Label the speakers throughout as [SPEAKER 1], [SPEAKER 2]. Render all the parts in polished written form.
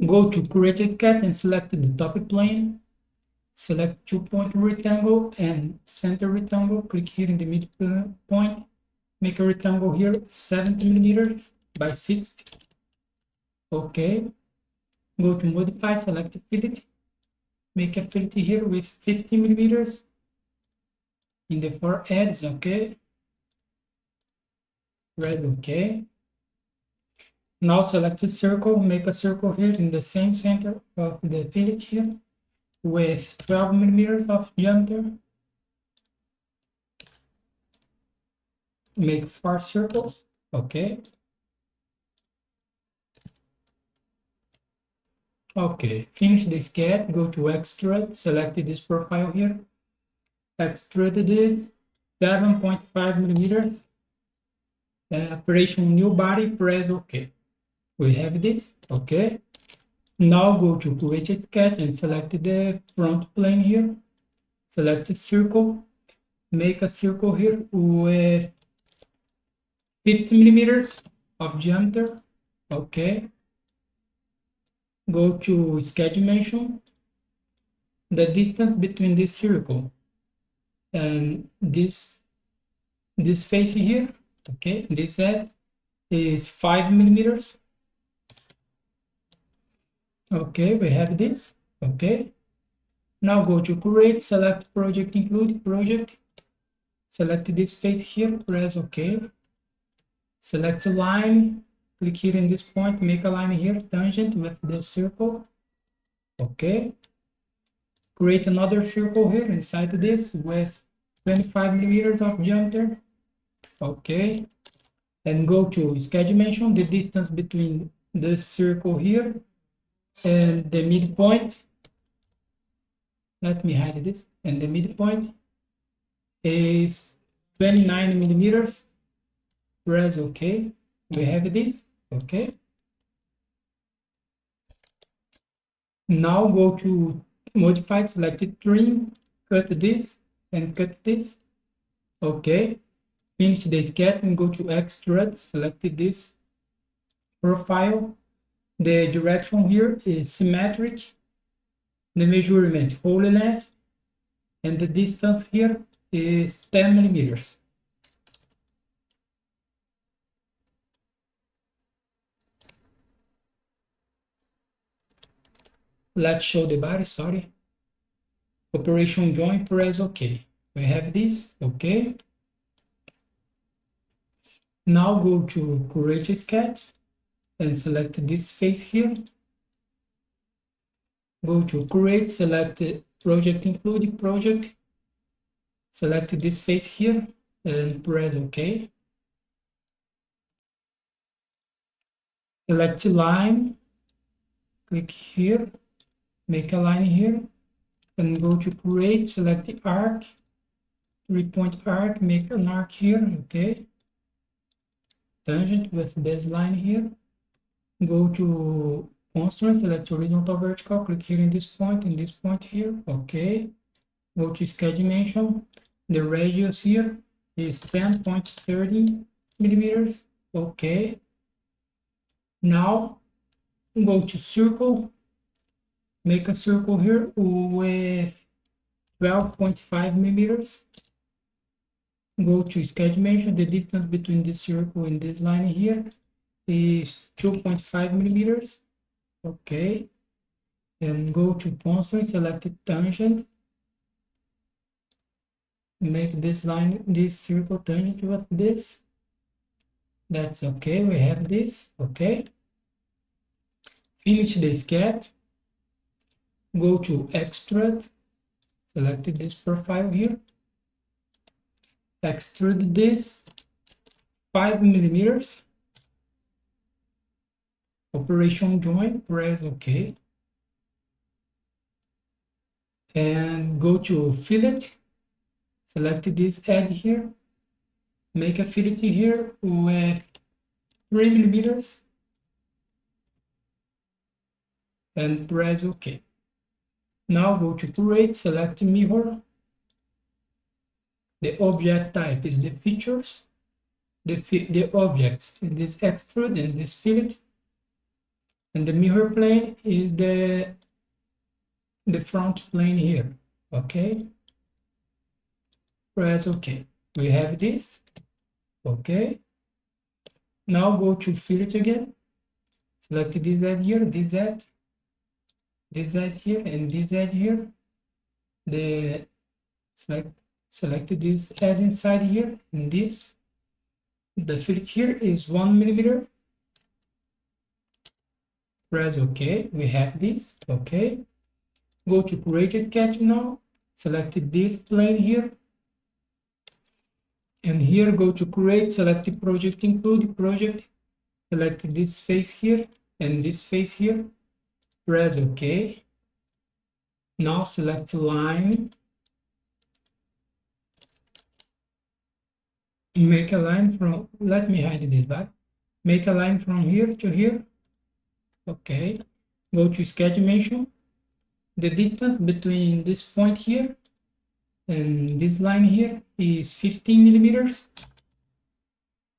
[SPEAKER 1] Go to create a sketch and select the topic plane. Select 2-point rectangle and center rectangle. Click here in the midpoint. Make a rectangle here 70 millimeters by 60. Okay. Go to modify, select fillet. Make a fillet here with 50 millimeters in the 4 edges. Okay. Press OK. Now select a circle. Make a circle here in the same center of the fillet here with 12 millimeters of diameter. Make 4 circles. Okay. Okay, finish the sketch, go to Extrude, select this profile here, extrude this 7.5 millimeters, operation new body, press OK. We have this, okay. Now go to create a sketch and select the front plane here, select a circle, make a circle here with 50 millimeters of diameter, okay. Go to sketch dimension, the distance between this circle and this face here, okay, this side is 5 millimeters. Okay, we have this. Okay, now go to create, select project, include project, select this face here, press OK, select a line, click here in this point, make a line here tangent with the circle. Okay, create another circle here inside this with 25 millimeters of diameter. Okay, and go to sketch dimension, the distance between this circle here and the midpoint. Let me hide this. And the midpoint is 29 millimeters. Press OK. We have this. Okay. Now go to modify, select it, trim, cut this and cut this. Okay. Finish the sketch and go to Extrude, select this profile. The direction here is symmetric. The measurement whole length and the distance here is 10 millimeters. Let's show the body, sorry. Operation join, press OK. We have this, okay. Now go to create a sketch and select this face here. Go to create, select project, include project. Select this face here and press OK. Select line, click here, make a line here, and go to create, select the arc, 3-point arc, make an arc here, okay. Tangent with this line here. Go to constraint, select horizontal vertical, click here in this point here, okay. Go to sketch dimension, the radius here is 10.30 millimeters, okay. Now go to circle, make a circle here with 12.5 millimeters. Go to sketch dimension, the distance between this circle and this line here is 2.5 millimeters. Okay. And go to constraint, select tangent. Make this line, this circle tangent with this. That's okay, we have this, okay. Finish the sketch. Go to Extrude, select this profile here. Extrude this 5 millimeters. Operation join, press OK. And go to fillet, select this edge here. Make a fillet here with 3 millimeters. And press OK. Now go to create, select mirror. The object type is the features. The objects in this extrude and this fillet. and the mirror plane is the front plane here. Okay, press OK. We have this. Okay, now go to fillet again, select this edge here, this edge here, and this edge here. The select this edge inside here, and this. The fillet here is 1 millimeter. Press OK. We have this. Okay, go to create a sketch now, select this plane here, and here go to create, select the project, include project, select this face here and this face here, press OK. Now select line, make a line from, let me hide this back, make a line from here to here. Okay, go to sketch dimension, the distance between this point here and this line here is 15 millimeters,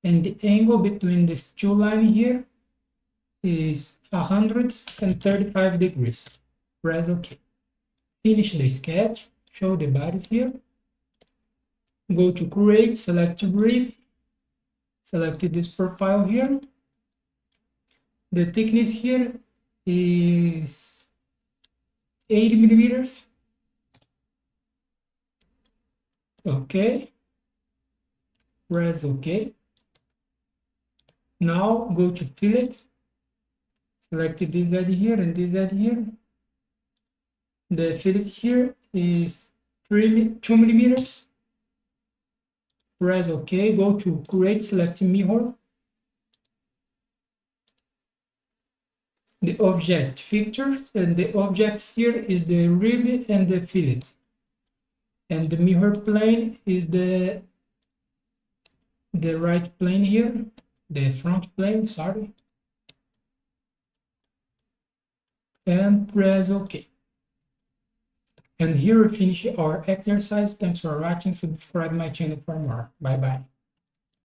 [SPEAKER 1] and the angle between these two lines here is 135 degrees. Press OK. Finish the sketch, show the bodies here. Go to create, select rib, select this profile here. The thickness here is 80 millimeters. Okay, press OK. Now go to fillet, select this edge here and this edge here. The fillet here is 2 millimeters. Press OK. Go to create, select mirror. The object features, and the object here is the rib and the fillet. And the mirror plane is the right plane here, the front plane, sorry. And press OK. And here we finish our exercise. Thanks for watching. Subscribe my channel for more. Bye bye.